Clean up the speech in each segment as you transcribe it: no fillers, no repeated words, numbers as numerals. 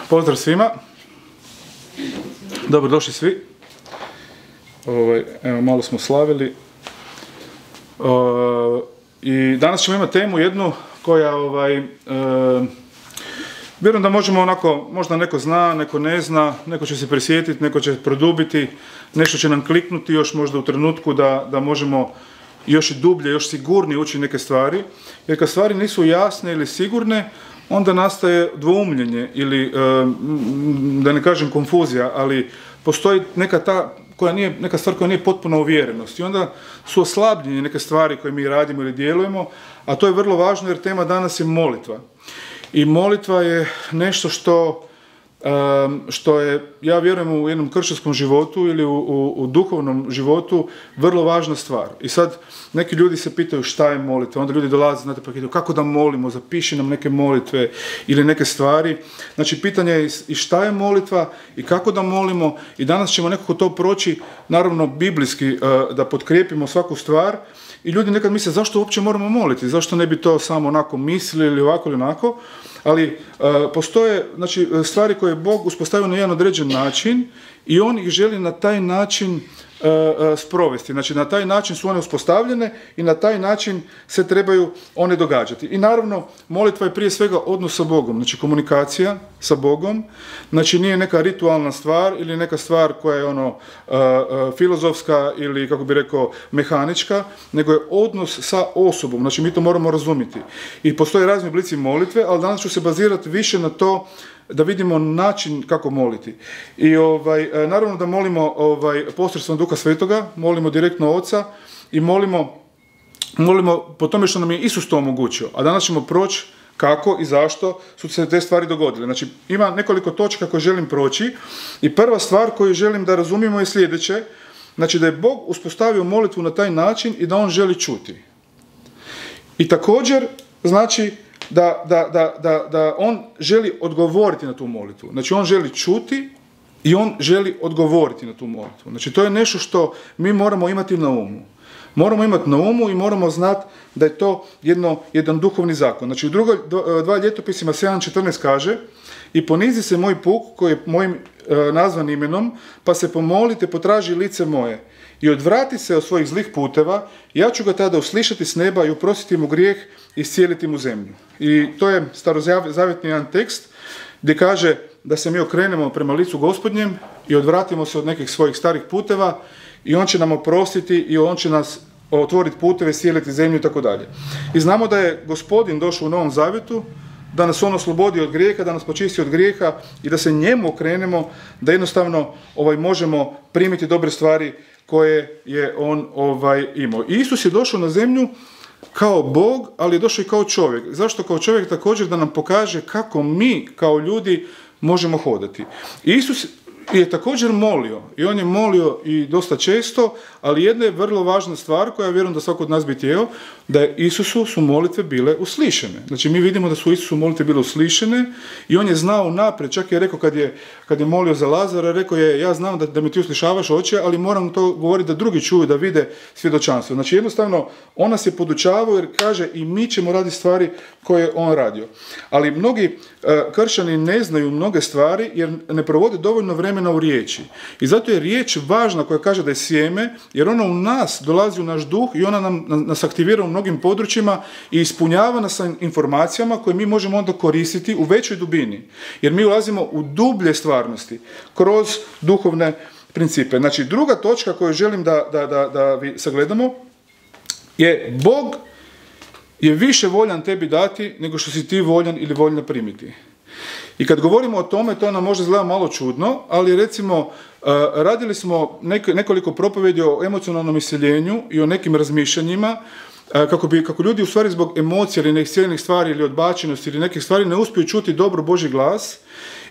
Pozdrav svima. Dobrodošli svi. Evo, malo smo slavili. I danas ćemo imati temu jednu koja, vjerujem da možemo onako, možda neko zna, neko ne zna, neko će se prisjetiti, neko će produbiti, nešto će nam kliknuti još možda u trenutku da možemo još i dublje, još sigurnije učiti neke stvari. Jer kad stvari nisu jasne ili sigurne, onda nastaje dvoumljenje ili, da ne kažem konfuzija, ali postoji neka stvar koja nije potpuna uvjerenost. I onda su oslabljene neke stvari koje mi radimo ili djelujemo, a to je vrlo važno jer tema danas je molitva. I molitva je nešto što je, ja vjerujem, u jednom kršćanskom životu ili u duhovnom životu vrlo važna stvar. I sad neki ljudi se pitaju šta je molitva, onda ljudi dolaze, znate, pa pitaju kako da molimo, zapiši nam neke molitve ili neke stvari. Znači, pitanje je i šta je molitva i kako da molimo, i danas ćemo nekako to proći, naravno biblijski, da potkrijepimo svaku stvar. I ljudi nekad misle zašto uopće moramo moliti, zašto ne bi to samo onako mislili ili ovako ili onako, ali postoje, znači, stvari koje je Bog uspostavio na jedan određen način i on ih želi na taj način sprovesti. Znači, na taj način su one uspostavljene i na taj način se trebaju one događati. I naravno, molitva je prije svega odnos sa Bogom, znači komunikacija sa Bogom, znači nije neka ritualna stvar ili neka stvar koja je filozofska ili, kako bi rekao, mehanička, nego je odnos sa osobom, znači mi to moramo razumjeti. I postoje razni oblici molitve, ali danas ću se bazirati više na to da vidimo način kako moliti. I naravno da molimo posredstvom Duha Svetoga, molimo direktno Oca i molimo po tome što nam je Isus to omogućio. A danas ćemo proći kako i zašto su se te stvari dogodile. Znači, ima nekoliko točka koje želim proći i prva stvar koju želim da razumijemo je sljedeće, znači da je Bog uspostavio molitvu na taj način i da on želi čuti. I također, znači, da on želi odgovoriti na tu molitvu. Znači, on želi čuti i on želi odgovoriti na tu molitvu. Znači, to je nešto što mi moramo imati na umu. Moramo imati na umu i moramo znati da je to jedan duhovni zakon. Znači, u dva ljetopisima 7.14 kaže: i ponizi se moj puk koji je mojim nazvan imenom, pa se pomolite, potraži lice moje i odvrati se od svojih zlih puteva, ja ću ga tada uslišati s neba i oprostiti mu grijeh i iscijeliti mu zemlju. I to je starozavjetni jedan tekst gdje kaže da se mi okrenemo prema licu Gospodnjem i odvratimo se od nekih svojih starih puteva i on će nam oprostiti i on će nas otvoriti puteve, iscijeliti zemlju i tako dalje. I znamo da je Gospodin došao u Novom Zavjetu, da nas on oslobodi od grijeha, da nas počisti od grijeha i da se njemu okrenemo, da jednostavno možemo primiti dobre stvari koje je on imao. I Isus je došao na zemlju kao Bog, ali je došao i kao čovjek. Zašto kao čovjek? Također da nam pokaže kako mi kao ljudi možemo hodati. I Isus je također molio, i on je molio i dosta često, ali jedna je vrlo važna stvar koja vjerujem da svako od nas bi htio, da je Isusu su molitve bile uslišene. Znači, mi vidimo da su Isusu molitve bile uslišene i on je znao naprijed, čak je rekao kad je molio za Lazara, rekao je: ja znam da mi ti uslišavaš, Oče, ali moram to govoriti da drugi čuju, da vide svjedočanstvo. Znači, jednostavno, on nas je podučavao jer kaže i mi ćemo raditi stvari koje je on radio. Ali mnogi kršćani ne znaju mnoge stvari jer ne provode dovoljno vremena u riječi. I zato je riječ važna koja kaže da je sjeme, jer ona u nas dolazi u naš duh i ona nas aktivira u mnogim područjima i ispunjava nas sa informacijama koje mi možemo onda koristiti u većoj dubini. Jer mi ulazimo u dublje stvarnosti kroz duhovne principe. Znači, druga točka koju želim da sagledamo je: Bog je više voljan tebi dati nego što si ti voljan ili voljna primiti. I kad govorimo o tome, to nam možda izgleda malo čudno, ali recimo radili smo nekoliko propovjedi o emocionalnom iseljenju i o nekim razmišljanjima, kako ljudi u stvari zbog emocija ili neisceljenih stvari ili odbačenosti ili nekih stvari ne uspiju čuti dobro Božji glas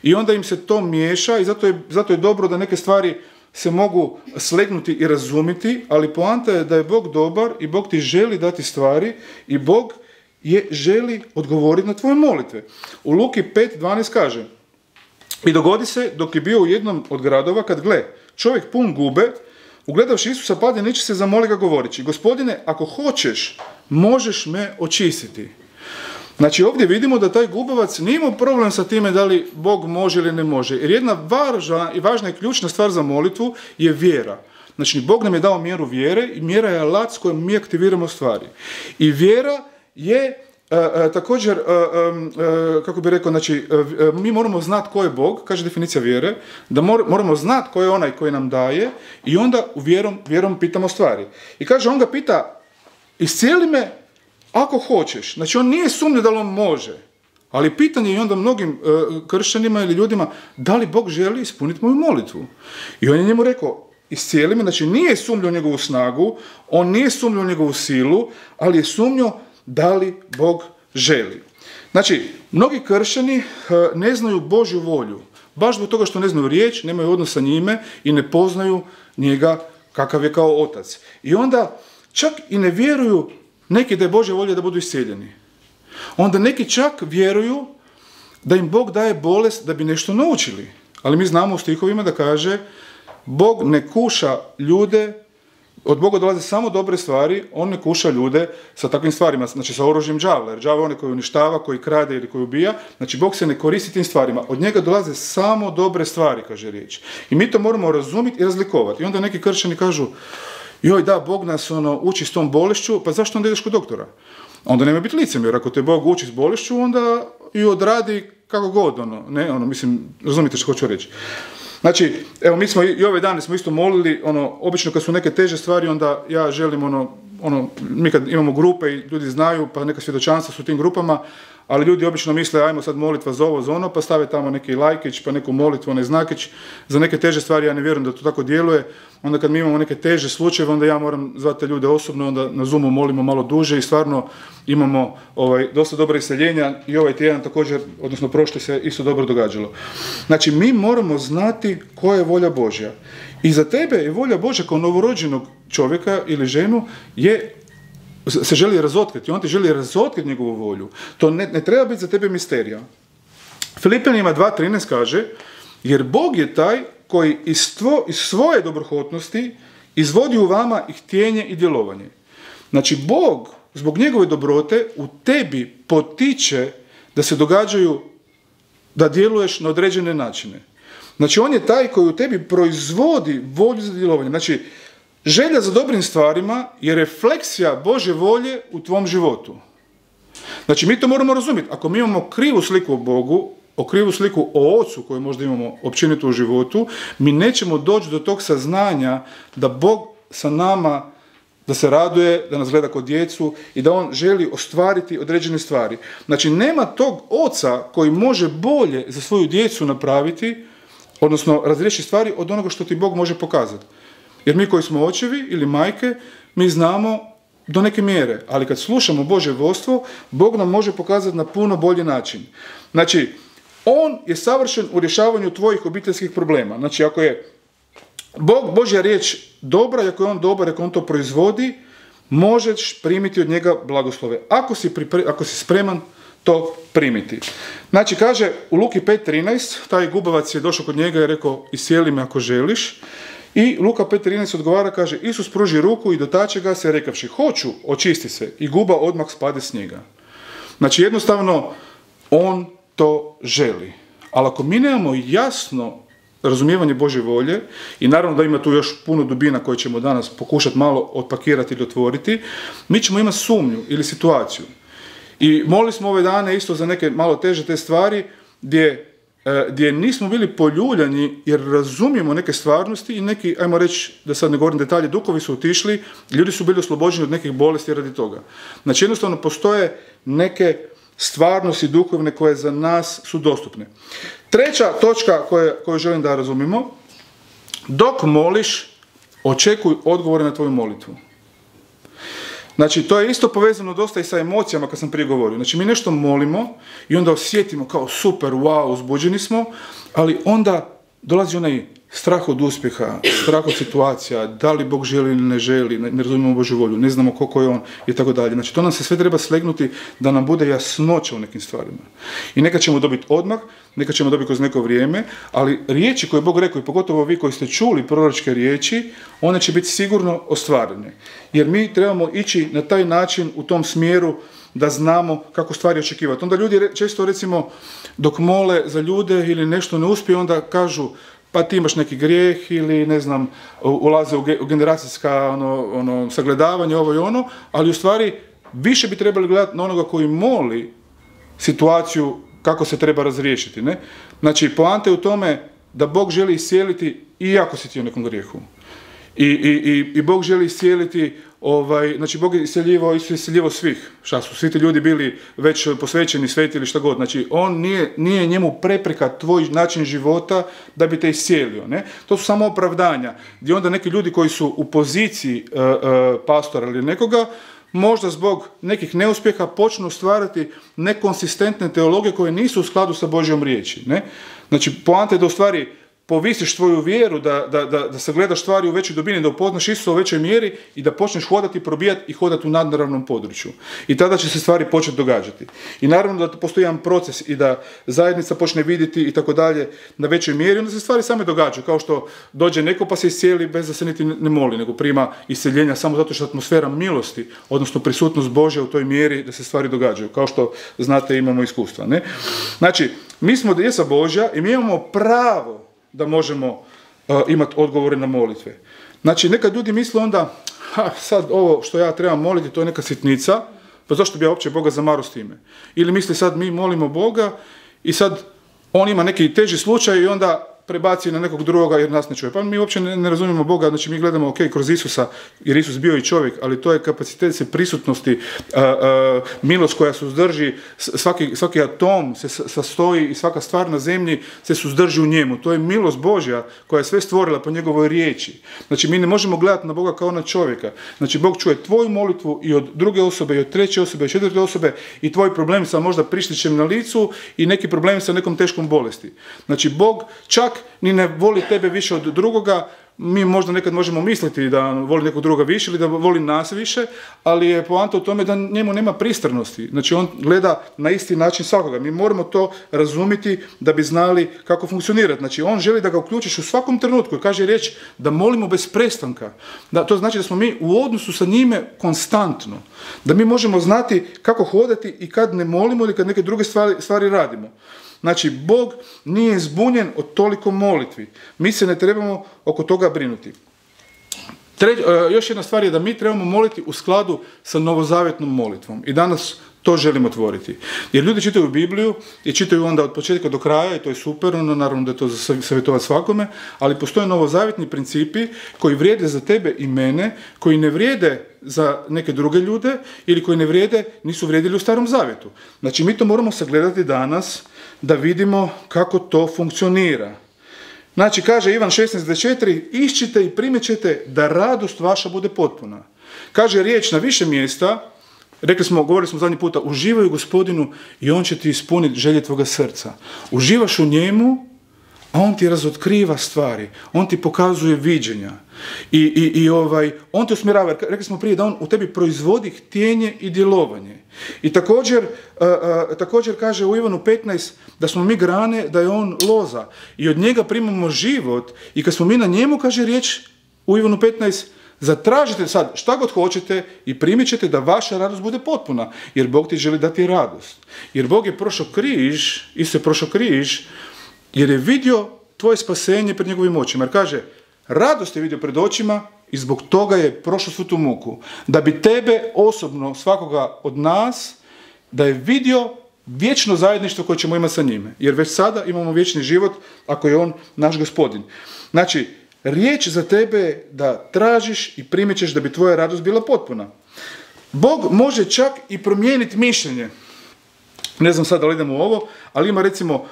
i onda im se to miješa i zato je dobro da neke stvari se mogu slegnuti i razumiti, ali poanta je da je Bog dobar i Bog ti želi dati stvari i Bog želi odgovoriti na tvoje molitve. U Luki 5.12 kaže: i dogodi se dok je bio u jednom od gradova, kad gle, čovjek pun gube, ugledavši Isusa pade niče se, zamoli ga govoreći: Gospodine, ako hoćeš, možeš me očistiti. Znači ovdje vidimo da taj gubavac nije imao problem sa time da li Bog može ili ne može. Jer jedna važna i ključna stvar za molitvu je vjera. Znači Bog nam je dao mjeru vjere i mjera je alat s kojom mi aktiviramo stvari. I vjera je također, kako bih rekao, znači mi moramo znati ko je Bog, kaže definicija vjere, da moramo znati ko je onaj koji nam daje i onda vjerom pitamo stvari. I kaže, on ga pita, iscijeli me ako hoćeš. Znači on nije sumnjao da li on može, ali pitanje je onda mnogim kršćanima ili ljudima, da li Bog želi ispuniti moju molitvu. I on je njemu rekao, iscijeli me, znači nije sumnjao u njegovu snagu, on nije sumnjao u njegovu silu, ali je sumnjao da li Bog želi. Znači, mnogi kršćani ne znaju Božju volju, baš zbog toga što ne znaju riječ, nemaju odnos sa njime i ne poznaju njega kakav je kao otac. I onda čak i ne vjeruju neki da je Božja volja da budu iscijeljeni. Onda neki čak vjeruju da im Bog daje bolest da bi nešto naučili. Ali mi znamo u stihovima da kaže, Bog ne kuša ljude, od Boga dolaze samo dobre stvari, on ne kuša ljude sa takvim stvarima, znači sa oružjem đavla, jer đavo je onaj koji uništava, koji krade ili koji ubija, znači Bog se ne koristi tim stvarima, od njega dolaze samo dobre stvari, kaže riječ. I mi to moramo razumjeti i razlikovati. I onda neki kršćani kažu, joj da, Bog nas uči s tom bolešću, pa zašto onda ideš kod doktora? Onda nema biti licemjer, ako te Bog uči s bolešću, onda i odradi kako god, mislim, razumijete što hoću reći. Znači, evo, mi smo i ove dane smo isto molili, obično kad su neke teže stvari, onda ja želim, mi kad imamo grupe i ljudi znaju, pa neka svjedočanstva su u tim grupama, ali ljudi obično misle, ajmo sad molitva za ovo, za ono, pa stave tamo neki lajkić, pa neku molitvu, onaj znakić. Za neke teže stvari ja ne vjerujem da to tako djeluje. Onda kad mi imamo neke teže slučajeve, onda ja moram zvati ljude osobno, onda na Zoomu molimo malo duže i stvarno imamo dosta dobra iseljenja i ovaj tjedan također, odnosno prošli se isto dobro događalo. Znači, mi moramo znati koja je volja Božja. I za tebe je volja Božja kao novorođenog čovjeka ili ženu se želi razotkriti. On ti želi razotkriti njegovu volju. To ne treba biti za tebe misterija. Filipljanima 2.13 kaže, jer Bog je taj koji iz svoje dobrohotnosti izvodi u vama i htjenje i djelovanje. Znači, Bog zbog njegove dobrote u tebi potiče da se događaju, da djeluješ na određene načine. Znači, on je taj koji u tebi proizvodi volju za djelovanje. Znači, želja za dobrim stvarima je refleksija Božje volje u tvom životu. Znači, mi to moramo razumjeti. Ako mi imamo krivu sliku o Bogu, krivu sliku o Ocu koju možda imamo općenito u životu, mi nećemo doći do tog saznanja da Bog sa nama, da se raduje, da nas gleda kao djecu i da on želi ostvariti određene stvari. Znači, nema tog Oca koji može bolje za svoju djecu napraviti, odnosno razriješiti stvari od onoga što ti Bog može pokazati. Jer mi koji smo očevi ili majke, mi znamo do neke mjere, ali kad slušamo Božje vodstvo, Bog nam može pokazati na puno bolji način. Znači, on je savršen u rješavanju tvojih obiteljskih problema. Znači, ako je Božja riječ dobra, ako je on dobar, ako on to proizvodi, možeš primiti od njega blagoslove. Ako si spreman to primiti. Znači, kaže u Luki 5.13, taj gubavac je došao kod njega i rekao, iscijeli me ako želiš. I Luka 5.13 odgovara, kaže, Isus pruži ruku i dotače ga se rekavši, hoću, očisti se. I guba odmah spade s njega. Znači, jednostavno, on to želi. Ali ako mi nemamo jasno razumijevanje Božje volje, i naravno da ima tu još puno dubina koje ćemo danas pokušati malo otpakirati ili otvoriti, mi ćemo imati sumnju ili situaciju. I molili smo ove dane isto za neke malo teže te stvari gdje nismo bili poljuljani jer razumijemo neke stvarnosti i neki, ajmo reći, da sad ne govorim detalje, duhovi su otišli, ljudi su bili oslobođeni od nekih bolesti radi toga. Znači, jednostavno postoje neke stvarnosti duhovne koje za nas su dostupne. Treća točka koju želim da razumimo, dok moliš, očekuj odgovore na tvoju molitvu. Znači, to je isto povezano dosta i sa emocijama kad sam prije govorio. Znači, mi nešto molimo i onda osjetimo kao super, wow, uzbuđeni smo, ali onda dolazi onaj strah od uspjeha, strah od situacija, da li Bog želi ili ne želi, ne razumijemo Božju volju, ne znamo koliko je on i tako dalje. Znači, to nam se sve treba slegnuti da nam bude jasnoća u nekim stvarima. I neka ćemo dobiti odmah, neka ćemo dobiti kroz neko vrijeme, ali riječi koje je Bog rekao, i pogotovo vi koji ste čuli proročke riječi, one će biti sigurno ostvarene. Jer mi trebamo ići na taj način u tom smjeru da znamo kako stvari očekivati. Onda ljudi često recimo dok mole za ljude ili nešto ne uspije, onda kažu pa ti imaš neki grijeh ili ne znam, ulaze u generacijska sagledavanje, ovo i ono, ali u stvari više bi trebali gledati na onoga koji moli situaciju kako se treba razriješiti. Ne? Znači, poanta je u tome da Bog želi iscijeliti iako si ti u nekom grijehu. I Bog želi iscijeliti, znači Bog je iscijeljivao svih. Šta su svi ti ljudi bili već posvećeni, sveti ili šta god. Znači, on nije njemu prepreka tvoj način života da bi te iscijelio. Ne? To su samo opravdanja. Gdje onda neki ljudi koji su u poziciji pastora ili nekoga, možda zbog nekih neuspjeha počnu stvarati nekonsistentne teologije koje nisu u skladu sa Božjom riječi. Ne? Znači, poanta je da u stvari povisiš tvoju vjeru, da sagledaš stvari u većoj dubini, da upoznaš Isusa u većoj mjeri i da počneš hodati, probijati i hodati u nadnaravnom području. I tada će se stvari početi događati. I naravno da postoji jedan proces i da zajednica počne vidjeti i tako dalje na većoj mjeri, onda se stvari same događaju. Kao što dođe neko pa se iscijeli bez da se niti ne moli, nego prima isceljenja samo zato što je atmosfera milosti, odnosno prisutnost Božja u toj mjeri da se stvari događaju. Kao što znate, imamo iskustva. Ne? Znači, mi smo djeca Božja i mi imamo pravo da možemo imati odgovore na molitve. Znači, nekad ljudi misle onda, sad ovo što ja trebam moliti, to je neka sitnica, pa zašto bi ja uopće Boga zamarao s time? Ili misli sad mi molimo Boga i sad on ima neki teži slučaj i onda prebaci na nekog drugoga jer nas ne čuje. Pa mi uopće ne razumijemo Boga, znači mi gledamo ok, kroz Isusa, jer Isus bio i čovjek, ali to je kapacitet se prisutnosti, milost koja suzdrži, svaki atom se sastoji i svaka stvar na zemlji se suzdrži u njemu. To je milost Božja koja je sve stvorila po njegovoj riječi. Znači mi ne možemo gledati na Boga kao na čovjeka. Znači Bog čuje tvoju molitvu i od druge osobe, i od treće osobe, i od četvrte osobe i tvoj problem sa možda prištićem na licu i neki problem sa nekom teškom bolesti. Znači Bog čak ni ne voli tebe više od drugoga, mi možda nekad možemo misliti da voli nekog druga više ili da voli nas više, ali je poanta u tome da njemu nema pristranosti. Znači on gleda na isti način svakoga. Mi moramo to razumjeti da bi znali kako funkcionirati. Znači on želi da ga uključiš u svakom trenutku i kaže riječ da molimo bez prestanka. To znači da smo mi u odnosu sa njime konstantno. Da mi možemo znati kako hodati i kad ne molimo ili kad neke druge stvari radimo. Znači, Bog nije zbunjen od toliko molitvi. Mi se ne trebamo oko toga brinuti. Još jedna stvar je da mi trebamo moliti u skladu sa novozavjetnom molitvom. I danas to želimo otvoriti. Jer ljudi čitaju Bibliju i čitaju onda od početka do kraja i to je super, naravno da je to za savjetovati svakome, ali postoje novozavjetni principi koji vrijede za tebe i mene, koji ne vrijede za neke druge ljude ili koji ne vrijede, nisu vrijedili u Starom Zavjetu. Znači mi to moramo sagledati danas da vidimo kako to funkcionira. Znači, kaže Ivan 16:24, iščite i primit ćete da radost vaša bude potpuna. Kaže riječ na više mjesta, govorili smo zadnji puta, uživaj u Gospodinu i on će ti ispuniti želje tvoga srca. Uživaš u njemu, a on ti razotkriva stvari, on ti pokazuje viđenja. On te usmjerava, rekli smo prije da on u tebi proizvodi htjenje i djelovanje. I također kaže u Ivanu 15 da smo mi grane, da je on loza. I od njega primamo život. I kad smo mi na njemu, kaže riječ u Ivanu 15, zatražite sad šta god hoćete i primit ćete da vaša radost bude potpuna. Jer Bog ti želi dati radost. Jer Bog je prošao križ, Isus je prošao križ, jer je vidio tvoje spasenje pred njegovim očima. Jer kaže, radost je vidio pred očima i zbog toga je prošao svu tu muku. Da bi tebe osobno, svakoga od nas, da je vidio vječno zajedništvo koje ćemo imati sa njime. Jer već sada imamo vječni život ako je on naš Gospodin. Znači, riječ za tebe da tražiš i primit ćeš da bi tvoja radost bila potpuna. Bog može čak i promijeniti mišljenje. Ne znam sad da li idemo u ovo, ali ima recimo,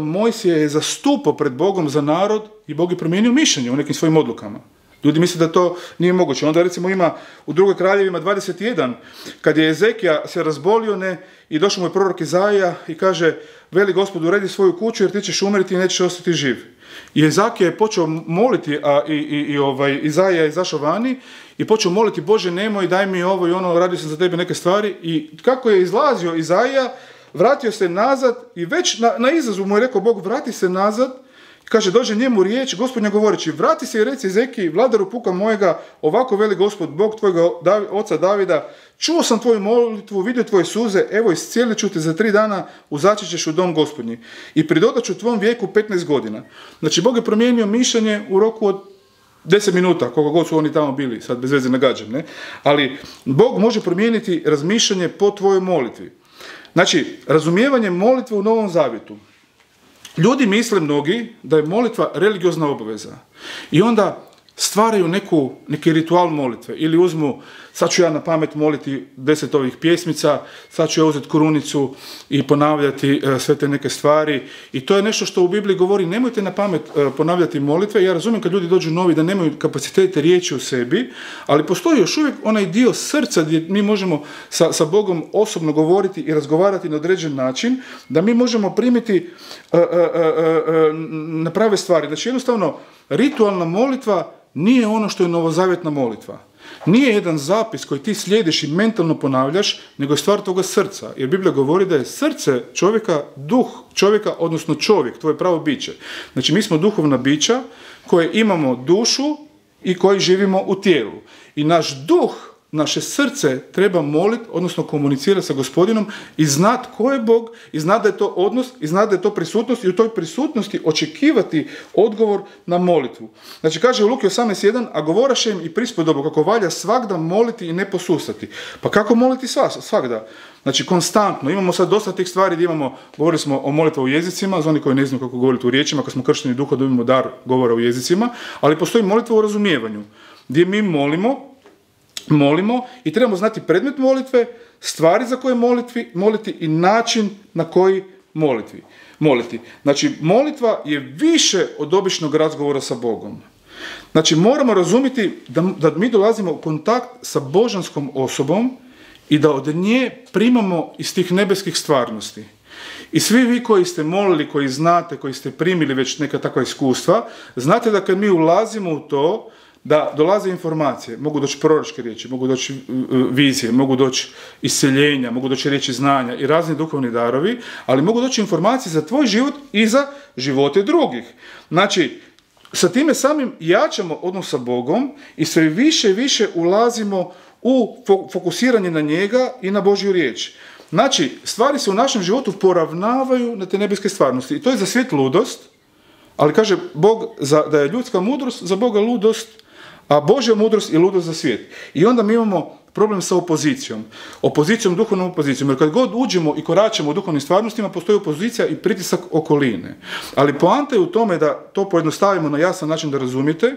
Mojsije je zastupao pred Bogom za narod i Bog je promijenio mišljenje u nekim svojim odlukama. Ljudi misle da to nije moguće. Onda recimo ima u 2. Kraljevima 21, kad je Ezekija se razbolio i došao mu je prorok Izaija i kaže, veli Gospod, uredi svoju kuću jer ti ćeš umriti i nećeš ostati živ. I Ezekija je počeo moliti, a Izaija je izašao vani i počeo moliti, Bože nemoj, daj mi ovo i ono, radio sam za tebe neke stvari. I kako je izlazio Izaija, vratio se nazad i već na izlazu mu je rekao Bog, vrati se nazad, Kaže, dođe njemu riječ Gospodnja govoreći, vrati se i reci Ezekiji, vladaru puka mojega, ovako veli Gospod, Bog tvojega oca Davida, čuo sam tvoju molitvu, vidio tvoje suze, evo iscijelit ću te za 3 dana, uzaći ćeš u dom Gospodnji i pridodat ću tvom vijeku 15 godina. Znači, Bog je promijenio mišljenje u roku od 10 minuta, koliko god su oni tamo bili, sad bez veze nagađam, ne? Ali Bog može promijeniti razmišljanje po tvojoj molitvi. Znači, razumijevanje molitve u Novom Zavjetu. Ljudi misle mnogi da je molitva religiozna obaveza i onda stvaraju neki ritual molitve ili uzmu, sad ću ja na pamet moliti 10 ovih pjesmica, sad ću ja uzeti krunicu i ponavljati sve te neke stvari i to je nešto što u Bibliji govori, nemojte na pamet ponavljati molitve. Ja razumijem kad ljudi dođu novi da nemaju kapacitete riječi u sebi, ali postoji još uvijek onaj dio srca gdje mi možemo sa Bogom osobno govoriti i razgovarati na određen način, da mi možemo primiti na prave stvari. Znači jednostavno ritualna molitva nije ono što je novozavjetna molitva. Nije jedan zapis koji ti slijediš i mentalno ponavljaš, nego je stvar toga srca. Jer Biblija govori da je srce čovjeka, duh čovjeka, odnosno čovjek, tvoje pravo biće. Znači mi smo duhovna bića koje imamo dušu i koji živimo u tijelu. I naš duh, naše srce treba moliti, odnosno komunicirati sa Gospodinom i znati ko je Bog, i znati da je to odnos, i znati da je to prisutnost i u toj prisutnosti očekivati odgovor na molitvu. Znači kaže u Luki 18.1, a govoraše im i prispodobu kako valja svagda moliti i ne posustati. Pa kako moliti svagda? Znači konstantno. Imamo sad dosta tih stvari gdje govorili smo o molitvi u jezicima, za oni koji ne znaju kako govoriti u riječima, ako smo kršteni duha dobimo dar govora u jezicima, ali postoji molitva u razumijevanju, gdje mi molimo i trebamo znati predmet molitve, stvari za koje moliti i način na koji moliti. Znači, molitva je više od običnog razgovora sa Bogom. Znači, moramo razumjeti da mi dolazimo u kontakt sa božanskom osobom i da od nje primamo iz tih nebeskih stvarnosti. I svi vi koji ste molili, koji znate, koji ste primili već neka takva iskustva, znate da kad mi ulazimo u to, da dolaze informacije, mogu doći proročke riječi, mogu doći vizije, mogu doći isceljenja, mogu doći riječi znanja i razni duhovni darovi, ali mogu doći informacije za tvoj život i za živote drugih. Znači, sa time samim jačamo odnos sa Bogom i sve više i više ulazimo u fokusiranje na njega i na Božju riječ. Znači, stvari se u našem životu poravnavaju na te nebeske stvarnosti i to je za svijet ludost, ali kaže Bog da je ljudska mudrost za Boga ludost, a Božja mudrost je ludost za svijet. I onda mi imamo problem sa opozicijom, duhovnom opozicijom. Jer kad god uđemo i koračemo u duhovnim stvarnostima, postoji opozicija i pritisak okoline. Ali poanta je u tome da to pojednostavimo na jasan način da razumijete.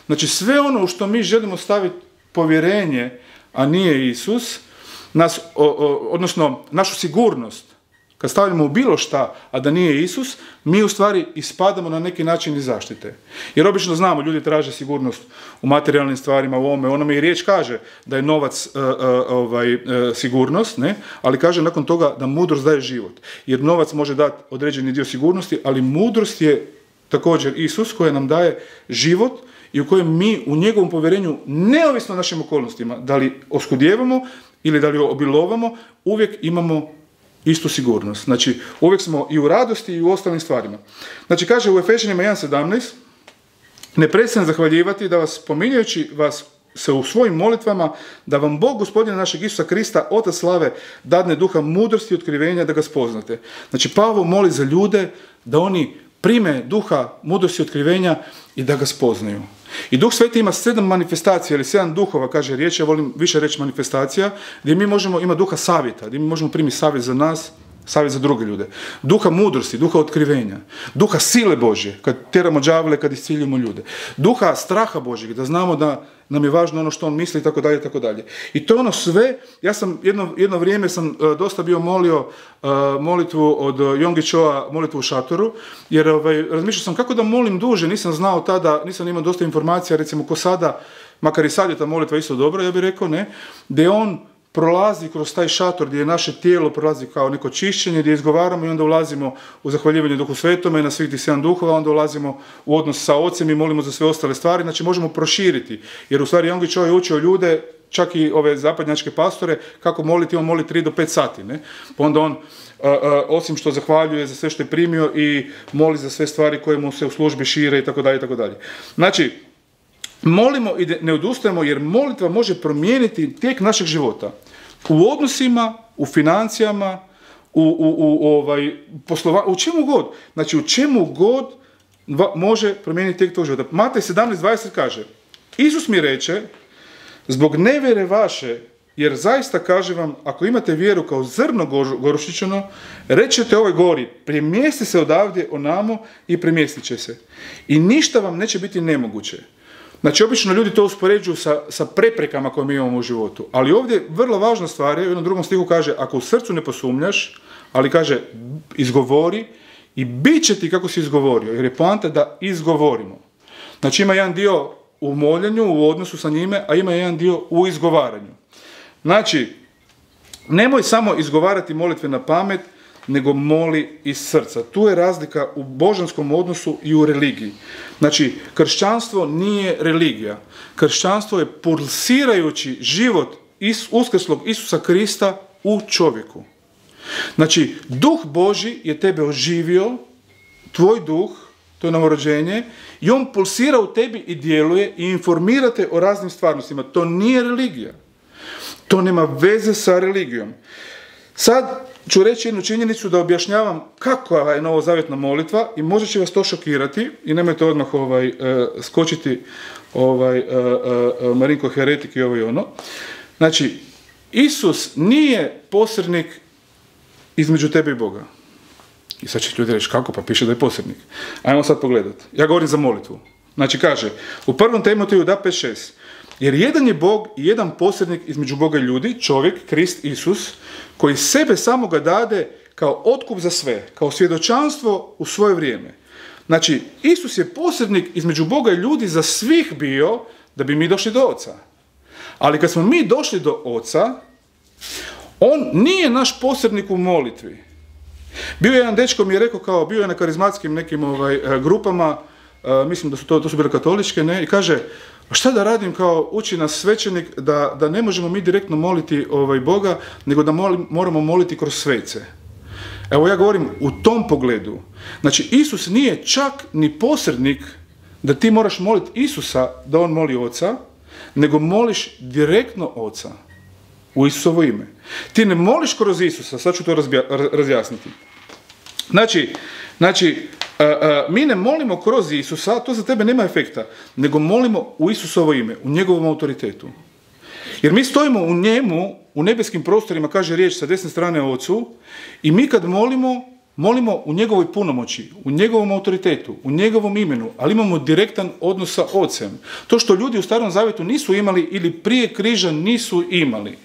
Znači sve ono u što mi želimo staviti povjerenje, a nije Isus, odnosno našu sigurnost, kad stavljamo u bilo šta, a da nije Isus, mi u stvari ispadamo na neki način iz zaštite. Jer obično znamo, ljudi traže sigurnost u materijalnim stvarima, u onome i riječ kaže da je novac sigurnost, ne? Ali kaže nakon toga da mudrost daje život. Jer novac može dati određeni dio sigurnosti, ali mudrost je također Isus koja nam daje život i u kojem mi u njegovom povjerenju, neovisno o našim okolnostima, da li oskudijevamo ili da li obilovamo, uvijek imamo istu sigurnost. Znači, uvijek smo i u radosti i u ostalim stvarima. Znači, kaže u Efežanima 1.17, ne prestajem zahvaljivati da vas spominjajući vas se u svojim molitvama, da vam Bog, Gospodina našeg Isusa Krista, Otac slave, dadne duha mudrosti i otkrivenja da ga spoznate. Znači, Pavao moli za ljude da oni prime duha mudrosti i otkrivenja i da ga spoznaju. I Duh Sveti ima 7 manifestacija ili 7 duhova, kaže riječ, ja volim više reći manifestacija, gdje mi možemo imati duha savjeta, gdje mi možemo primiti savjet za nas, savjet za druge ljude. Duha mudrosti, duha otkrivenja, duha sile Božje, kad teramo đavle, kad isciljujemo ljude. Duha straha Božjeg, da znamo da nam je važno ono što on misli, tako dalje, tako dalje. I to je ono sve, ja sam jedno vrijeme sam dosta bio molio molitvu od Yonggi Choa, molitvu u šatoru, jer razmišljao sam kako da molim duže, nisam znao tada, nisam imao dosta informacija, recimo ko sada, makar i sad je ta molitva isto dobra, ja bih rekao, ne, da on prolazi kroz taj šator gdje je naše tijelo prolazi kao neko čišćenje, gdje izgovaramo i onda ulazimo u zahvaljivanje Duhu Svetome na svih tih 7 duhova, onda ulazimo u odnos sa Ocem i molimo za sve ostale stvari, znači možemo proširiti, jer u stvari Yonggi Cho je učio ljude čak i ove zapadnjačke pastore, kako moliti, on moli 3 do 5 sati, ne? Pa onda on, osim što zahvaljuje za sve što je primio i moli za sve stvari koje mu se u službi šire i tako dalje, i tako dalje. Znači, molimo i ne odustajemo jer molitva može promijeniti tijek našeg života. U odnosima, u financijama, u čemu god. Znači, u čemu god može promijeniti tijek tog života. Matej 17:20 kaže, Isus mi reče, zbog nevjere vaše, jer zaista kažem vam, ako imate vjeru kao zrno gorušičano, rećete ovoj gori, premjesti se odavdje onamo i premjestit će se. I ništa vam neće biti nemoguće. Znači, obično ljudi to uspoređuju sa preprekama koje mi imamo u životu. Ali ovdje vrlo važna stvar je, u jednom drugom stihu kaže, ako u srcu ne posumnjaš, ali kaže, izgovori i bit će ti kako si izgovorio, jer je poanta da izgovorimo. Znači, ima jedan dio u moljenju, u odnosu sa njime, a ima jedan dio u izgovaranju. Znači, nemoj samo izgovarati molitve na pamet, nego moli iz srca. Tu je razlika u božanskom odnosu i u religiji. Znači, kršćanstvo nije religija. Kršćanstvo je pulsirajući život uskrslog Isusa Krista u čovjeku. Znači, Duh Božji je tebe oživio, tvoj duh, to je novorođenje, i on pulsira u tebi i djeluje i informira te o raznim stvarnostima. To nije religija. To nema veze sa religijom. Sad ću reći jednu činjenicu da objašnjavam kakva je novozavjetna molitva i možda će vas to šokirati i nemojte odmah skočiti Marinko heretik i ovo i ono. Znači, Isus nije posrednik između tebe i Boga. I sad će ljudi reći kako, pa piše da je posrednik. Ajmo sad pogledati. Ja govorim za molitvu. Znači kaže, u 1. Timoteju 2:5-6, jer jedan je Bog i jedan posrednik između Boga i ljudi, čovjek, Krist, Isus, koji sebe samoga dade kao otkup za sve, kao svjedočanstvo u svoje vrijeme. Znači, Isus je posrednik između Boga i ljudi za svih bio, da bi mi došli do Oca. Ali kad smo mi došli do Oca, on nije naš posrednik u molitvi. Bio je jedan dečko mi je rekao, kao bio je na karizmatskim nekim grupama, mislim da su to su bile katoličke, ne, i kaže, šta da radim, kao uči nas svećenik da ne možemo mi direktno moliti Boga, nego da moramo moliti kroz svece. Evo ja govorim u tom pogledu. Znači, Isus nije čak ni posrednik da ti moraš moliti Isusa da on moli Oca, nego moliš direktno Oca u Isusovo ime. Ti ne moliš kroz Isusa, sad ću to razjasniti. Znači, mi ne molimo kroz Isusa, to za tebe nema efekta, nego molimo u Isusovo ime, u njegovom autoritetu. Jer mi stojimo u njemu, u nebeskim prostorima, kaže riječ, sa desne strane Ocu, i mi kad molimo u njegovoj punomoći, u njegovom autoritetu, u njegovom imenu, ali imamo direktan odnos sa Ocem. To što ljudi u Starom Zavjetu nisu imali ili prije križa nisu imali.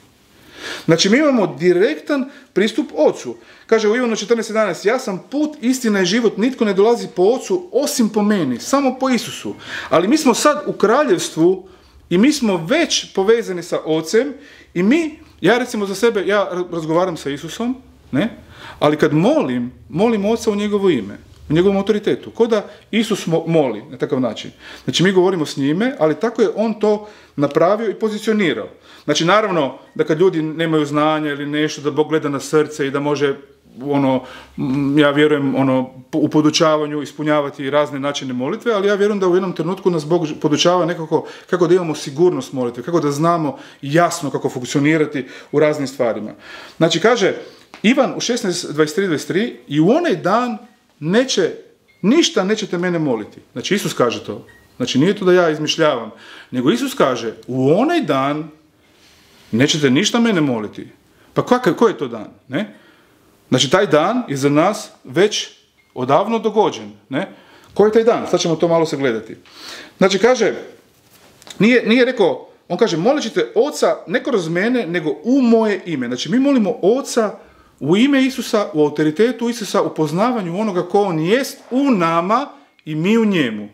Znači, mi imamo direktan pristup Ocu. Kaže u Ivanu 14:11, ja sam put, istina i život, nitko ne dolazi po Ocu osim po meni, samo po Isusu. Ali mi smo sad u kraljevstvu i mi smo već povezani sa Ocem i ja recimo za sebe, ja razgovaram sa Isusom, ne? Ali kad molim Oca u njegovo ime, u njegovom autoritetu, ko da Isus moli na takav način. Znači, mi govorimo s njime, ali tako je on to napravio i pozicionirao. Znači, naravno, da kad ljudi nemaju znanja ili nešto, da Bog gleda na srce i da može, ja vjerujem, u podučavanju ispunjavati razne načine molitve, ali ja vjerujem da u jednom trenutku nas Bog podučava nekako kako da imamo sigurnost molitve, kako da znamo jasno kako funkcionirati u raznim stvarima. Znači, kaže Ivan u 16:23, i u onaj dan ništa nećete mene moliti. Znači, Isus kaže to. Znači, nije to da ja izmišljavam, nego Isus kaže, u onaj dan nećete ništa mene moliti. Pa koji je to dan? Ne? Znači, taj dan je za nas već odavno dogođen. Ne? Koji je taj dan? Sad ćemo to malo se gledati. Znači, kaže, nije rekao, on kaže, molit ćete Oca ne kroz mene, nego u moje ime. Znači, mi molimo Oca u ime Isusa, u autoritetu Isusa, u poznavanju onoga ko on jest u nama i mi u njemu.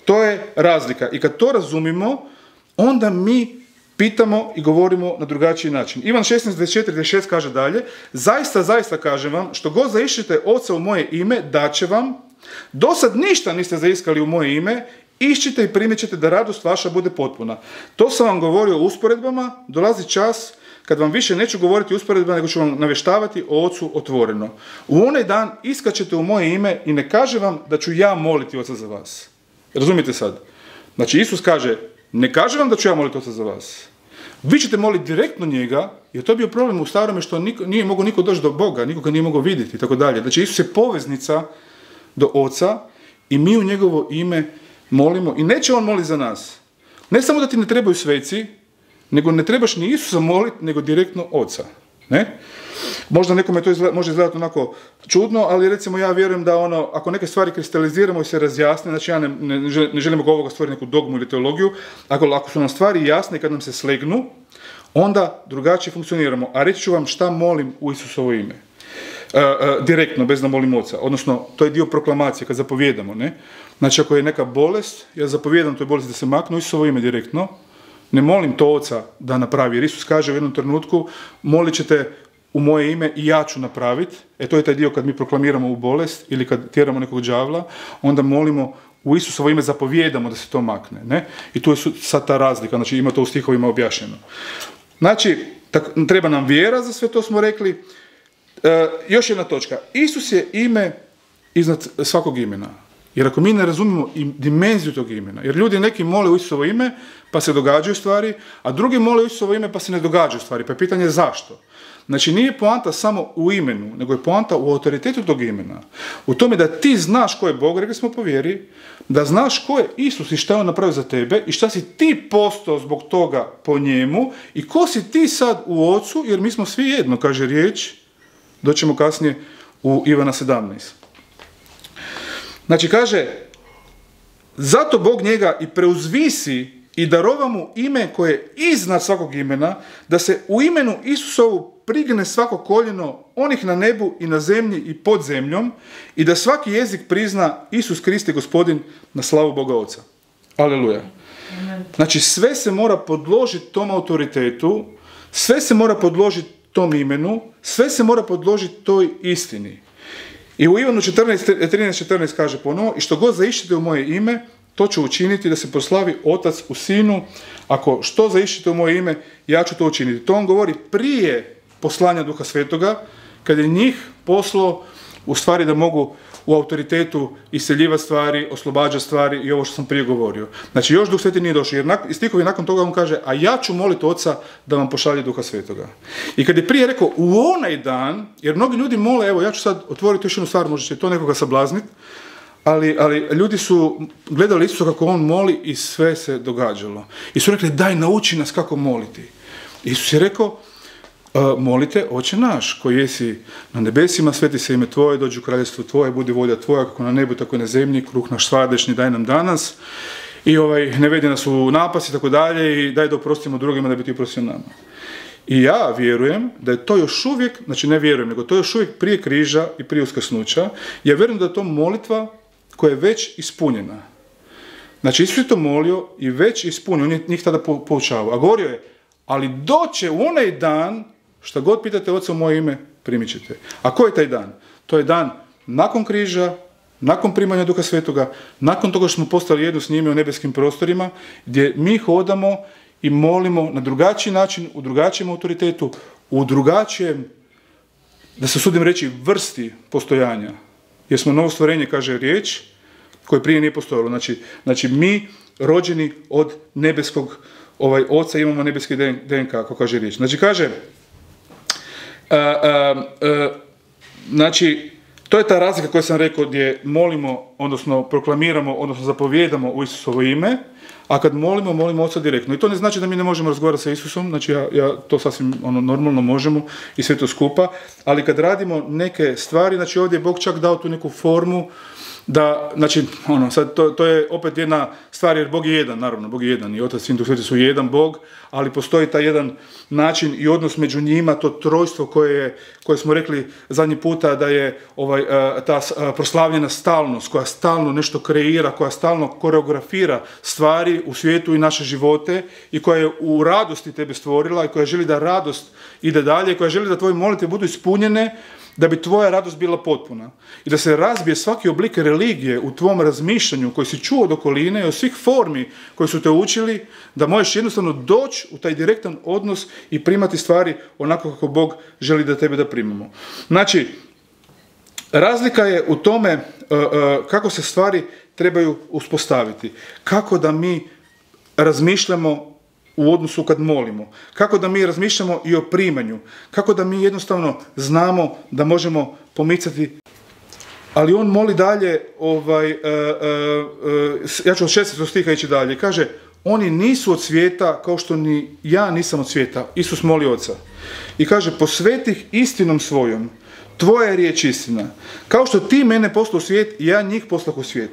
To je razlika. I kad to razumimo, onda mi pitamo i govorimo na drugačiji način. Ivan 16:24-26 kaže dalje, zaista kažem vam, što god zaišćete Oca u moje ime, daće vam. Do sad ništa niste zaiskali u moje ime, iščite i primit ćete da radost vaša bude potpuna. To sam vam govorio o usporedbama, dolazi čas kad vam više neću govoriti usporedbama, nego ću vam navještavati o Ocu otvoreno. U onaj dan iskačete u moje ime i ne kaže vam da ću ja moliti Oca za vas. Razumijete sad? Znači Isus kaže, ne kaže vam da ću ja moliti Oca za vas. Vi ćete moliti direktno njega, jer to je bio problem u starome što nije mogao niko doći do Boga, niko ga nije mogao vidjeti i tako dalje. Znači Isus je poveznica do Oca i mi u njegovo ime molimo i neće on moliti za nas. Ne samo da ti ne trebaju sveci, nego ne trebaš ni Isusa moliti, nego direktno Oca. Ne? Možda nekome to može izgledati onako čudno, ali recimo ja vjerujem da ako neke stvari kristaliziramo i se razjasne, znači ja ne želim oko ovoga stvoriti neku dogmu ili teologiju, ako su nam stvari jasne i kad nam se slegnu, onda drugačije funkcioniramo. A reći ću vam šta molim u Isusovo ime. Direktno, bez da molim Oca. Odnosno, to je dio proklamacije, kad zapovijedamo. Ne? Znači, ako je neka bolest, ja zapovijedam toj bolesti da se maknu, Isusovo ime direktno. Ne molim to Oca da napravi, jer Isus kaže u jednom trenutku, molit ćete u moje ime i ja ću napraviti. To je taj dio kad mi proklamiramo u bolest ili kad tjeramo nekog đavla, onda molimo u Isusovo ime, zapovijedamo da se to makne. Ne? I tu je sad ta razlika, znači ima to u stihovima objašnjeno. Znači, treba nam vjera, za sve to smo rekli. Još jedna točka. Isus je ime iznad svakog imena. Jer ako mi ne razumijemo i dimenziju tog imena, jer ljudi neki mole u Isusovo ime pa se događaju stvari, a drugi mole u Isusovo ime pa se ne događaju stvari. Pa je pitanje zašto? Znači nije poanta samo u imenu, nego je poanta u autoritetu tog imena. U tome da ti znaš ko je Bog, rekli smo po vjeri, da znaš ko je Isus i šta je on napravio za tebe i šta si ti postao zbog toga po njemu i ko si ti sad u Ocu, jer mi smo svi jedno, kaže riječ, doćemo kasnije u Ivana 17. Znači kaže, zato Bog njega i preuzvisi i darova mu ime koje je iznad svakog imena, da se u imenu Isusovu prigne svako koljeno onih na nebu i na zemlji i pod zemljom i da svaki jezik prizna Isus Krist je Gospodin na slavu Boga Oca. Aleluja. Znači sve se mora podložiti tom autoritetu, sve se mora podložiti tom imenu, sve se mora podložiti toj istini. I u Ivanu 13:14 kaže ponovo, i što god zaišćete u moje ime, to ću učiniti da se proslavi Otac u Sinu. Ako što zaišćete u moje ime, ja ću to učiniti. To on govori prije poslanja Duha Svetoga, kad je njih poslao u stvari da mogu u autoritetu iseljivati stvari, oslobađati stvari i ovo što sam prije govorio. Znači još Duh Sveti nije došao, jer stihovi nakon toga on kaže, a ja ću moliti Oca da vam pošalje Duha Svetoga. I kad je prije rekao u onaj dan, jer mnogi ljudi mole, evo ja ću sad otvoriti još jednu stvar, možda će to nekoga sablazniti, ali ljudi su gledali Isusa kako on moli i sve se događalo. I su rekli, daj nauči nas kako moliti. Isus je rekao, molite, Oče naš, koji jesi na nebesima, sveti se ime Tvoje, dođi u kraljevstvo Tvoje, budi volja Tvoja, kako na nebu, tako i na zemlji, kruh naš svakodnevni daj nam danas, i ne vedi nas u napas i tako dalje, i daj da oprostimo drugima da bi Ti oprostio nama. I ja vjerujem da je to još uvijek, znači ne vjerujem, nego to je još uvijek prije križa i prije uskrsnuća, ja vjerujem da je to molitva koja je već ispunjena. Znači Isus je to molio i već ispunio, on je njih tada poučavao, a govorio je, ali doće u onaj dan, šta god pitate Oca u moje ime, primit ćete. A ko je taj dan? To je dan nakon križa, nakon primanja Duha Svetoga, nakon toga što smo postali jedno s njime u nebeskim prostorima, gdje mi hodamo i molimo na drugačiji način, u drugačijem autoritetu, u drugačijem, da se usudim reći, vrsti postojanja. Jer smo novo stvorenje, kaže riječ, koje prije nije postojalo. Znači mi, rođeni od nebeskog Oca, imamo nebeski DNK, kako kaže riječ. Znači kaže, znači, to je ta razlika koju sam rekao gdje molimo, odnosno proklamiramo, odnosno zapovijedamo u Isusovo ime, a kad molimo Oca direktno. I to ne znači da mi ne možemo razgovarati sa Isusom, znači ja to sasvim normalno možemo i sve to skupa, ali kad radimo neke stvari, znači ovdje je Bog čak dao tu neku formu da, znači, sad to je opet jedna stvar, jer Bog je jedan, naravno, Bog je jedan i Otac, Sin, Duh Sveti su jedan Bog, ali postoji taj jedan način i odnos među njima, to trojstvo koje smo rekli zadnji puta da je ta proslavljena stalnost, koja stalno nešto kreira, koja stalno koreografira stvari u svijetu i naše živote i koja je u radosti tebe stvorila i koja želi da radost ide dalje, koja želi da tvoje molitve budu ispunjene da bi tvoja radost bila potpuna i da se razbije svaki oblik religije u tvom razmišljanju koji si čuo od okoline i od svih formi koji su te učili, da možeš jednostavno doći u taj direktan odnos i primati stvari onako kako Bog želi da tebe da primamo. Znači, razlika je u tome kako se stvari trebaju uspostaviti, kako da mi razmišljamo u odnosu kad molimo, kako da mi razmišljamo i o primanju, kako da mi jednostavno znamo da možemo pomicati. Ali on moli dalje, ja ću od 16. stiha ići dalje, kaže, oni nisu od svijeta kao što ni ja nisam od svijeta. Isus moli Oca. I kaže, posveti ih istinom svojom, tvoja je riječ istina. Kao što ti mene poslao u svijet, ja njih poslah u svijet.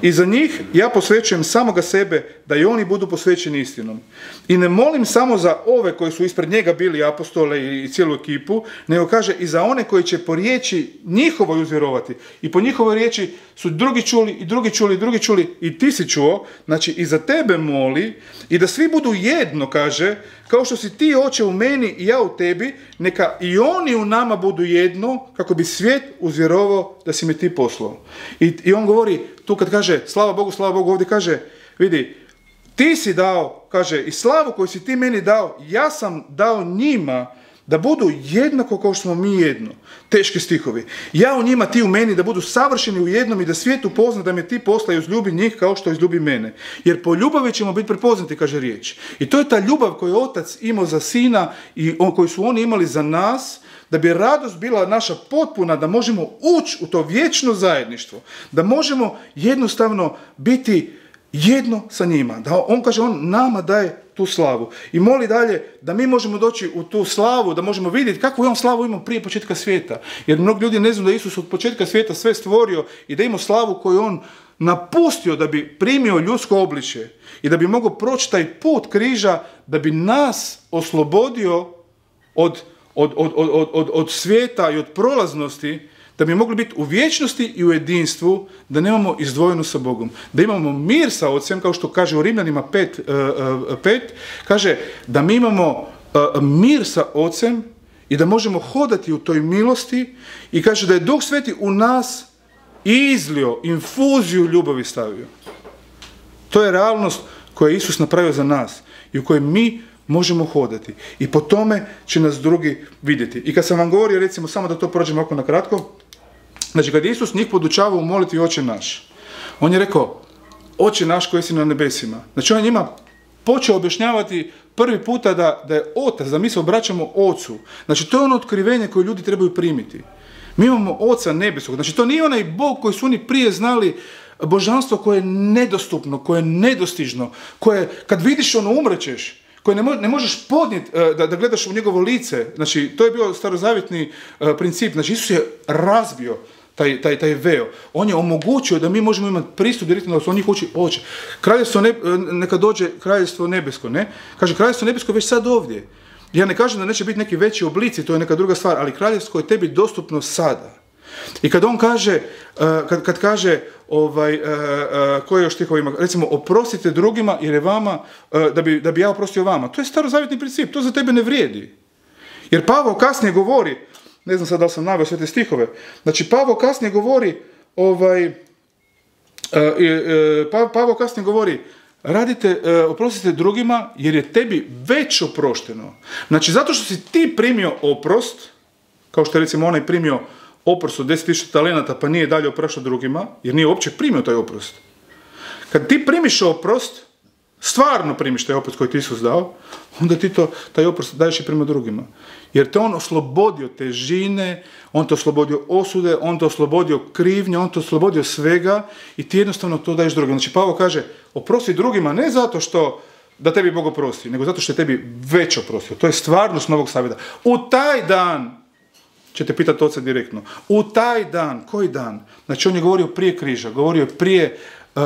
I za njih ja posvećujem samoga sebe, da i oni budu posvećeni istinom. I ne molim samo za ove koji su ispred njega bili apostole i cijelu ekipu, nego kaže i za one koji će po riječi njihovoj uzvjerovati. I po njihovoj riječi su drugi čuli, i drugi čuli, i drugi čuli, i ti si čuo. Znači i za tebe moli, i da svi budu jedno, kaže, kao što si ti, Oče, u meni i ja u tebi, neka i oni u nama budu jedno, kako bi svijet uzvjerovao da si me ti poslao. I on govori, tu kad kaže slava Bogu, ovdje kaže, vidi, ti si dao, kaže, i slavu koju si ti meni dao, ja sam dao njima da budu jednako kao što smo mi jedno. Teški stihovi. Ja u njima, ti u meni, da budu savršeni u jednom i da svijet upozna da me ti posla i uzljubi njih kao što izljubi mene. Jer po ljubavi ćemo biti prepoznati, kaže riječ. I to je ta ljubav koju je Otac imao za Sina i koju su oni imali za nas, da bi radost bila naša potpuna, da možemo ući u to vječno zajedništvo, da možemo jednostavno biti jedno sa njima. Da on kaže, on nama daje tu slavu. I moli dalje da mi možemo doći u tu slavu, da možemo vidjeti kakvu je on slavu imao prije početka svijeta. Jer mnogi ljudi ne znaju da Isus od početka svijeta sve stvorio i da ima slavu koju on napustio da bi primio ljudsko obličje i da bi mogao proći taj put križa, da bi nas oslobodio od svijeta i od prolaznosti, da bi mogli biti u vječnosti i u jedinstvu, da nemamo izdvojeno sa Bogom, da imamo mir sa Ocem, kao što kaže u Rimljanima 5, kaže da mi imamo mir sa Ocem i da možemo hodati u toj milosti, i kaže da je Duh Sveti u nas izlio, infuziju ljubavi stavio. To je realnost koju je Isus napravio za nas i u kojoj mi možemo hodati. I po tome će nas drugi vidjeti. I kad sam vam govorio, recimo, samo da to prođemo ovako na kratko, znači kad je Isus njih podučavao moliti Oče naš, on je rekao, Oče naš koji si na nebesima. Znači on je njima počeo objašnjavati prvi puta da je Otac, da mi se obraćamo Ocu. Znači to je ono otkrivenje koje ljudi trebaju primiti. Mi imamo Oca nebeskog. Znači to nije onaj Bog koji su oni prije znali, božanstvo koje je nedostupno, koje je nedostižno, koje kad vidiš ono umrećeš, koje ne možeš podnijeti da gledaš u njegovo lice. Znači, to je bio starozavjetni princip. Znači, Isus je razbio taj veo. On je omogućio da mi možemo imati pristup direktno, da se on njih uči, Oče. Neka dođe kraljevstvo nebesko, ne? Kaže, kraljevstvo nebesko je već sad ovdje. Ja ne kažem da neće biti neki veći oblici, to je neka druga stvar, ali kraljevstvo je tebi dostupno sada. I kad on kaže, kad kaže, koje još stihova ima, recimo, oprostite drugima jer je vama, da bi ja oprostio vama. To je starozavjetni princip, to za tebe ne vrijedi. Jer Pavao kasnije govori, ne znam sad da li sam naveo sve te stihove, znači Pavao kasnije govori, Pavao kasnije govori, oprostite drugima jer je tebi već oprošteno. Znači, zato što si ti primio oprost, kao što je recimo onaj primio oprost od 10.000 talenata pa nije dalje opraštao drugima, jer nije uopće primio taj oprost. Kad ti primiš oprost, stvarno primiš taj oprost koji ti Isus dao, onda ti taj oprost daješ i prema drugima. Jer te on oslobodio težine, on te oslobodio osude, on te oslobodio krivnje, on te oslobodio svega i ti jednostavno to daješ drugima. Znači Pavao kaže, oprosti drugima ne zato što da tebi Bog oprosti, nego zato što je tebi već oprostio. To je stvarnost Novog Zavjeta. U taj dan ćete pitati Oca direktno. U taj dan, koji dan? Znači on je govorio prije križa, govorio prije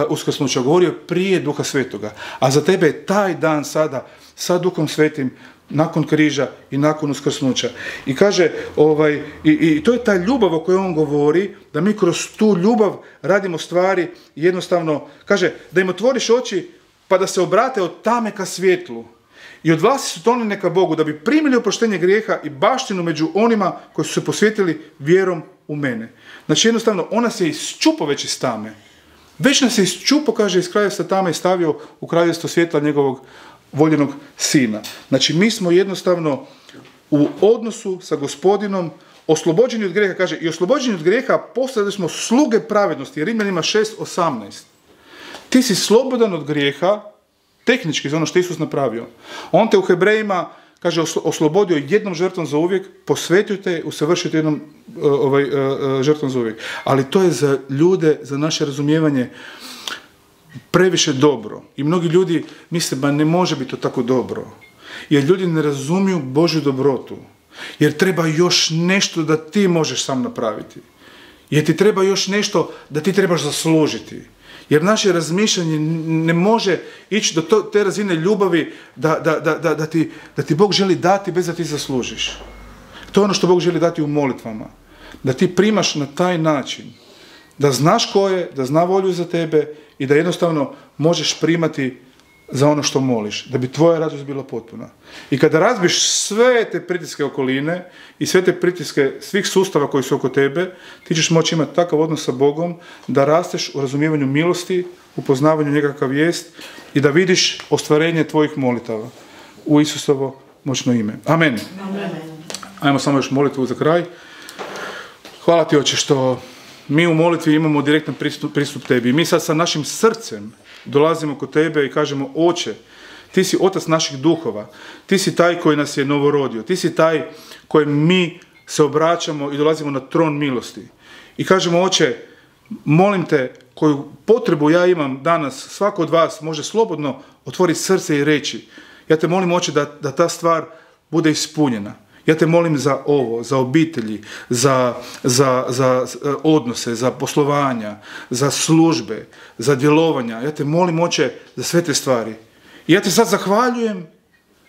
uskrsnuća, govorio prije Duha Svetoga. A za tebe je taj dan sada, sa Duhom Svetim, nakon križa i nakon uskrsnuća. I kaže, i to je ta ljubav o kojoj on govori, da mi kroz tu ljubav radimo stvari i jednostavno, kaže, da im otvoriš oči pa da se obrate od tame ka svjetlu. i od vas su tonili neka Bogu, da bi primili oproštenje grijeha i baštinu među onima koji su se posvetili vjerom u mene. Znači jednostavno, on nas je iščupao već iz tame. Već nas je iščupao, kaže, iz kraljevstva tame i stavio u kraljevstvo svjetla njegovog voljenog sina. Znači mi smo jednostavno u odnosu sa Gospodinom oslobođeni od grijeha, kaže, i oslobođeni od grijeha postali smo sluge pravednosti, Rimljanima 6:18. Ti si slobodan od grijeha, tehnički za ono što Isus napravio. On te u Hebrejima, kaže, oslobodio jednom žrtvom za uvijek, posvetio te, usavršio te jednom žrtvom za uvijek. Ali to je za ljude, za naše razumijevanje, previše dobro. I mnogi ljudi misle, ba ne može biti to tako dobro. Jer ljudi ne razumiju Božju dobrotu. Jer treba još nešto da ti možeš sam napraviti. Jer ti treba još nešto da ti trebaš zaslužiti. Jer naše razmišljanje ne može ići do te razine ljubavi da ti Bog želi dati bez da ti zaslužiš. To je ono što Bog želi dati u molitvama. Da ti primaš na taj način. Da znaš ko je, da zna volju za tebe i da jednostavno možeš primati za ono što moliš, da bi tvoja radost bila potpuna. I kada razbiš sve te pritiske okoline i sve te pritiske svih sustava koji su oko tebe, ti ćeš moći imati takav odnos sa Bogom da rasteš u razumijevanju milosti, u poznavanju njega kakav jest i da vidiš ostvarenje tvojih molitava u Isusovo moćno ime. Amen. Amen. Ajmo samo još molitvu za kraj. Hvala ti, Oče, što mi u molitvi imamo direktan pristup tebi. Mi sad sa našim srcem dolazimo kod tebe i kažemo, Oče, ti si otac naših duhova, ti si taj koji nas je novorodio, ti si taj kojem mi se obraćamo i dolazimo na tron milosti. I kažemo, Oče, molim te, koju potrebu ja imam danas, svako od vas može slobodno otvoriti srce i reći, ja te molim, Oče, da ta stvar bude ispunjena. Ja te molim za ovo, za obitelji, za odnose, za poslovanja, za službe, za djelovanja. Ja te molim, Oče, za sve te stvari. I ja te sad zahvaljujem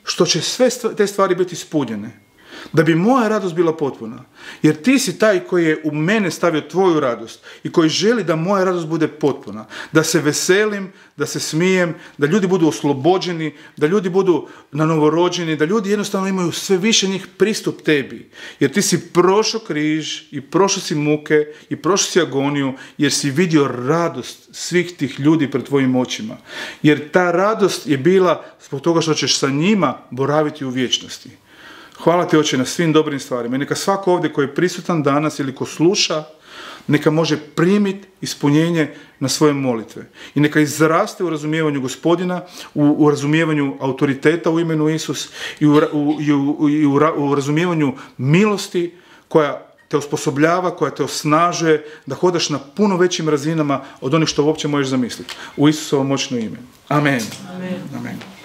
što će sve te stvari biti ispunjene. Da bi moja radost bila potpuna. Jer ti si taj koji je u mene stavio tvoju radost i koji želi da moja radost bude potpuna. Da se veselim, da se smijem, da ljudi budu oslobođeni, da ljudi budu na novorođeni, da ljudi jednostavno imaju sve više njih pristup tebi. Jer ti si prošao križ i prošao si muke i prošao si agoniju jer si vidio radost svih tih ljudi pred tvojim očima. Jer ta radost je bila zbog toga što ćeš sa njima boraviti u vječnosti. Hvala ti, Oče, na svim dobrim stvarima. I neka svako ovdje koji je prisutan danas ili ko sluša, neka može primiti ispunjenje na svoje molitve. I neka izraste u razumijevanju Gospodina, u razumijevanju autoriteta u imenu Isus i u razumijevanju milosti koja te osposobljava, koja te osnažuje da hodaš na puno većim razinama od onih što uopće možeš zamisliti. U Isusovo moćno ime. Amen. Amen. Amen.